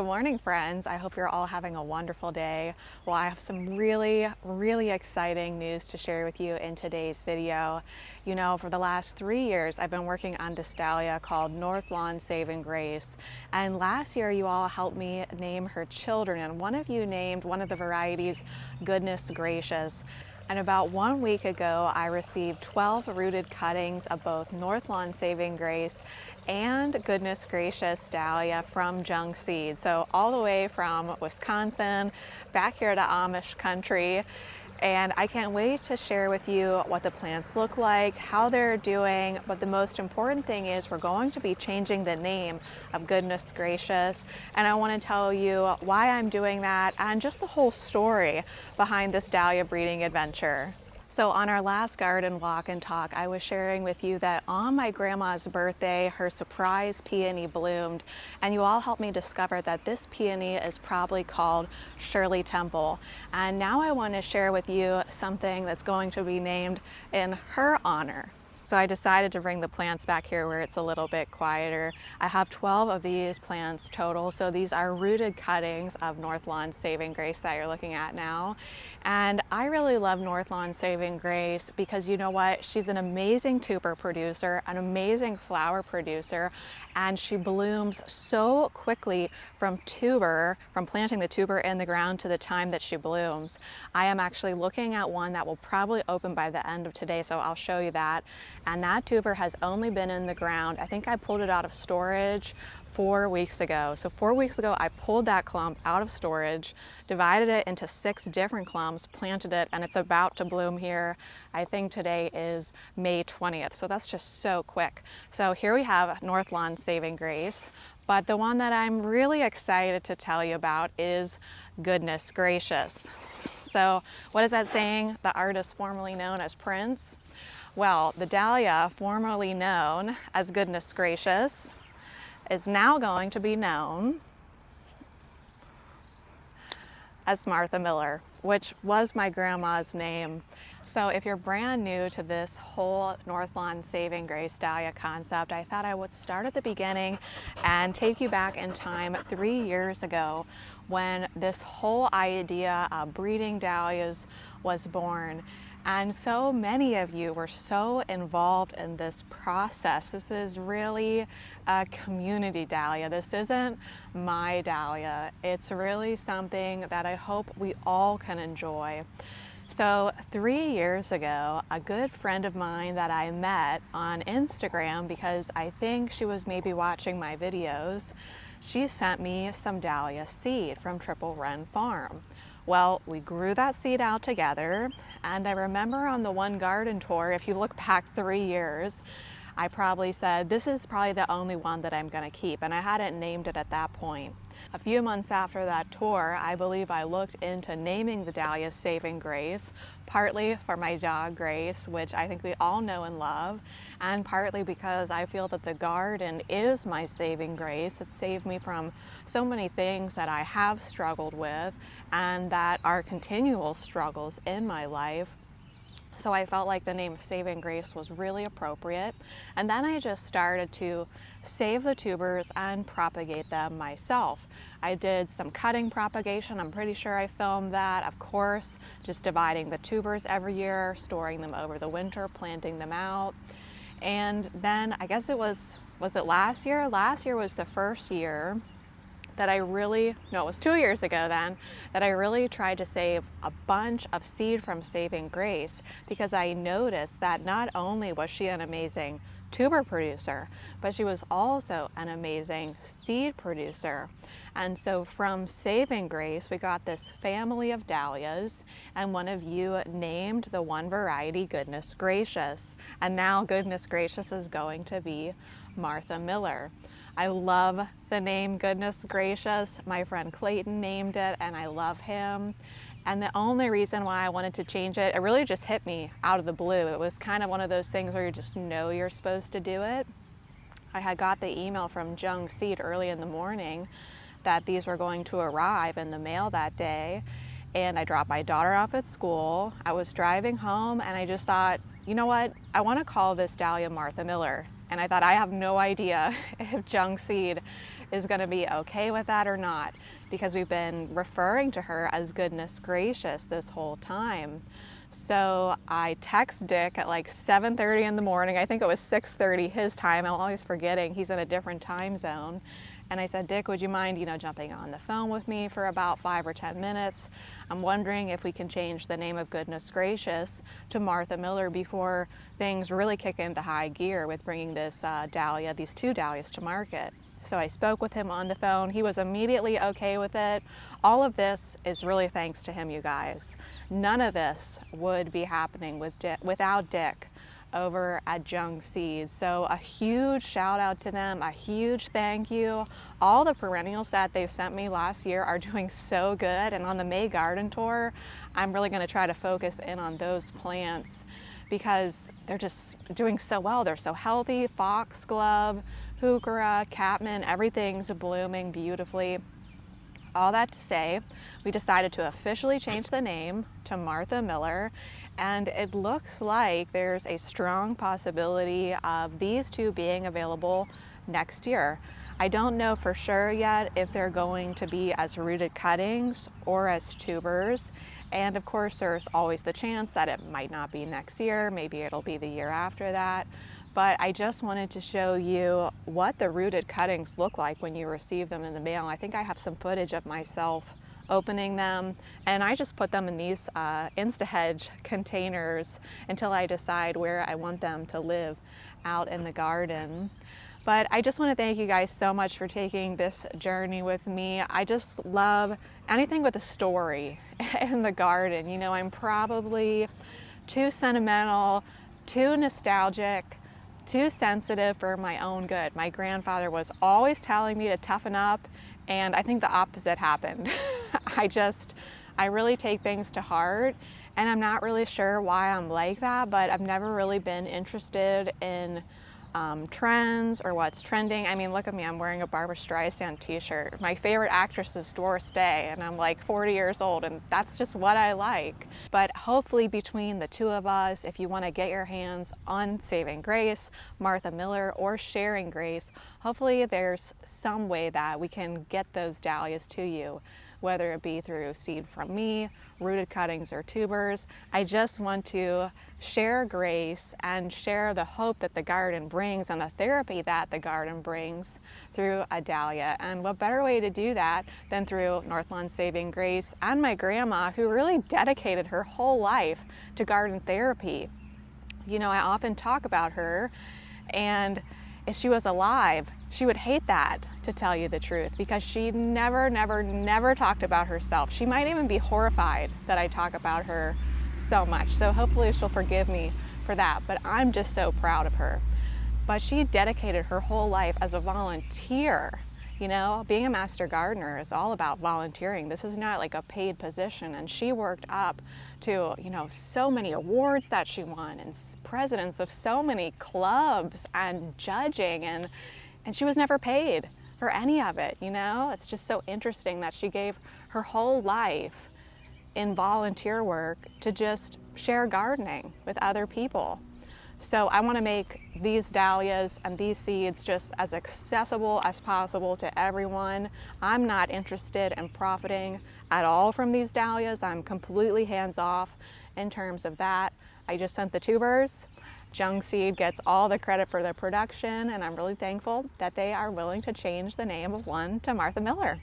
morning, friends. I hope you're all having a wonderful day. Well, I have some really exciting news to share with you in today's video. You know, for the last 3 years, I've been working on this dahlia called Northlawn Saving Grace. And last year, you all helped me name her children. And one of you named one of the varieties Goodness Gracious. And about 1 week ago, I received 12 rooted cuttings of both Northlawn Saving Grace and Goodness Gracious Dahlia from Jung Seed. So all the way from Wisconsin back here to Amish country. And I can't wait to share with you what the plants look like, how they're doing, but the most important thing is we're going to be changing the name of Goodness Gracious. And I want to tell you why I'm doing that and just the whole story behind this dahlia breeding adventure. So on our last garden walk and talk, I was sharing with you that on my grandma's birthday, her surprise peony bloomed, and you all helped me discover that this peony is probably called Shirley Temple. And now I want to share with you something that's going to be named in her honor. So I decided to bring the plants back here where it's a little bit quieter. I have 12 of these plants total. So these are rooted cuttings of Northlawn Saving Grace that you're looking at now. And I really love Northlawn Saving Grace because you know what? She's an amazing tuber producer, an amazing flower producer, and she blooms so quickly from planting the tuber in the ground to the time that she blooms. I am actually looking at one that will probably open by the end of today, so I'll show you that. And that tuber has only been in the ground. I think I pulled it out of storage 4 weeks ago. So 4 weeks ago, I pulled that clump out of storage, divided it into 6 different clumps, planted it, and it's about to bloom here. I think today is May 20th. So that's just so quick. So here we have Northlawn Saving Grace. But the one that I'm really excited to tell you about is Goodness Gracious. So what is that saying? The artist formerly known as Prince? Well, the dahlia, formerly known as Goodness Gracious, is now going to be known as Martha Miller, which was my grandma's name. So if you're brand new to this whole Northlawn Saving Grace dahlia concept, I thought I would start at the beginning and take you back in time 3 years ago when this whole idea of breeding dahlias was born. And so many of you were so involved in this process. This is really a community dahlia. This isn't my dahlia. It's really something that I hope we all can enjoy. So 3 years ago, a good friend of mine that I met on Instagram, because I think she was maybe watching my videos, she sent me some dahlia seed from Triple Wren Farm. Well, we grew that seed out together, and I remember on the one garden tour, if you look back 3 years, I probably said, this is probably the only one that I'm gonna keep, and I hadn't named it at that point. A few months after that tour, I believe I looked into naming the dahlia Saving Grace, partly for my dog Grace, which I think we all know and love, and partly because I feel that the garden is my saving grace. It saved me from so many things that I have struggled with and that are continual struggles in my life. So I felt like the name Saving Grace was really appropriate. And then I just started to save the tubers and propagate them myself. I did some cutting propagation. I'm pretty sure I filmed that. Of course, just dividing the tubers every year, storing them over the winter, planting them out. And then I guess it was it last year? Last year was the first year that it was 2 years ago then, that I really tried to save a bunch of seed from Saving Grace, because I noticed that not only was she an amazing tuber producer, but she was also an amazing seed producer. And so from Saving Grace, we got this family of dahlias, and one of you named the one variety Goodness Gracious. And now Goodness Gracious is going to be Martha Miller. I love the name Goodness Gracious. My friend Clayton named it, and I love him. And the only reason why I wanted to change it, it really just hit me out of the blue. It was kind of one of those things where you just know you're supposed to do it. I had got the email from Jung Seed early in the morning that these were going to arrive in the mail that day. And I dropped my daughter off at school. I was driving home and I just thought, you know what? I want to call this dahlia Martha Miller. And I thought, I have no idea if Jung Seed is going to be okay with that or not, because we've been referring to her as goodness gracious this whole time. So I text Dick at like 7:30 in the morning. I think it was 6:30 his time. I'm always forgetting. He's in a different time zone. And I said, Dick, would you mind, jumping on the phone with me for about 5 or 10 minutes? I'm wondering if we can change the name of goodness gracious to Martha Miller before things really kick into high gear with bringing this dahlia, these 2 dahlias to market. So I spoke with him on the phone. He was immediately okay with it. All of this is really thanks to him, you guys. None of this would be happening without Dick over at Jung Seed. So a huge shout out to them, a huge thank you. All the perennials that they sent me last year are doing so good, and on the May garden tour, I'm really going to try to focus in on those plants because they're just doing so well. They're so healthy. Foxglove, heuchera, catman, everything's blooming beautifully. All that to say, we decided to officially change the name to Martha Miller, and it looks like there's a strong possibility of these 2 being available next year. I don't know for sure yet if they're going to be as rooted cuttings or as tubers, and of course there's always the chance that it might not be next year, maybe it'll be the year after that. But I just wanted to show you what the rooted cuttings look like when you receive them in the mail. I think I have some footage of myself opening them, and I just put them in these InstaHedge containers until I decide where I want them to live out in the garden. But I just want to thank you guys so much for taking this journey with me. I just love anything with a story in the garden. I'm probably too sentimental, too nostalgic, too sensitive for my own good. My grandfather was always telling me to toughen up, and I think the opposite happened. I really take things to heart, and I'm not really sure why I'm like that, but I've never really been interested in trends or what's trending. I mean, look at me, I'm wearing a Barbra Streisand t-shirt. My favorite actress is Doris Day, and I'm like 40 years old, and that's just what I like. But hopefully between the 2 of us, if you want to get your hands on Saving Grace, Martha Miller, or Sharing Grace, hopefully there's some way that we can get those dahlias to you, whether it be through seed from me, rooted cuttings, or tubers. I just want to share grace and share the hope that the garden brings and the therapy that the garden brings through a dahlia. And what better way to do that than through Northlawn Saving Grace and my grandma, who really dedicated her whole life to garden therapy. I often talk about her, and if she was alive, she would hate that, to tell you the truth, because she never talked about herself. She might even be horrified that I talk about her so much. So hopefully she'll forgive me for that, but I'm just so proud of her. But she dedicated her whole life as a volunteer. Being a master gardener is all about volunteering. This is not like a paid position, and she worked up to, so many awards that she won and presidents of so many clubs and judging, and she was never paid for any of it. It's just so interesting that she gave her whole life in volunteer work to just share gardening with other people. So I want to make these dahlias and these seeds just as accessible as possible to everyone. I'm not interested in profiting at all from these dahlias. I'm completely hands-off in terms of that. I just sent the tubers. Jung Seed gets all the credit for the production, and I'm really thankful that they are willing to change the name of one to Martha Miller.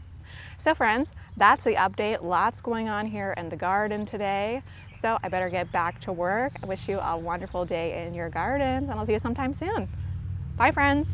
So friends, that's the update. Lots going on here in the garden today. So I better get back to work. I wish you a wonderful day in your gardens, and I'll see you sometime soon. Bye friends.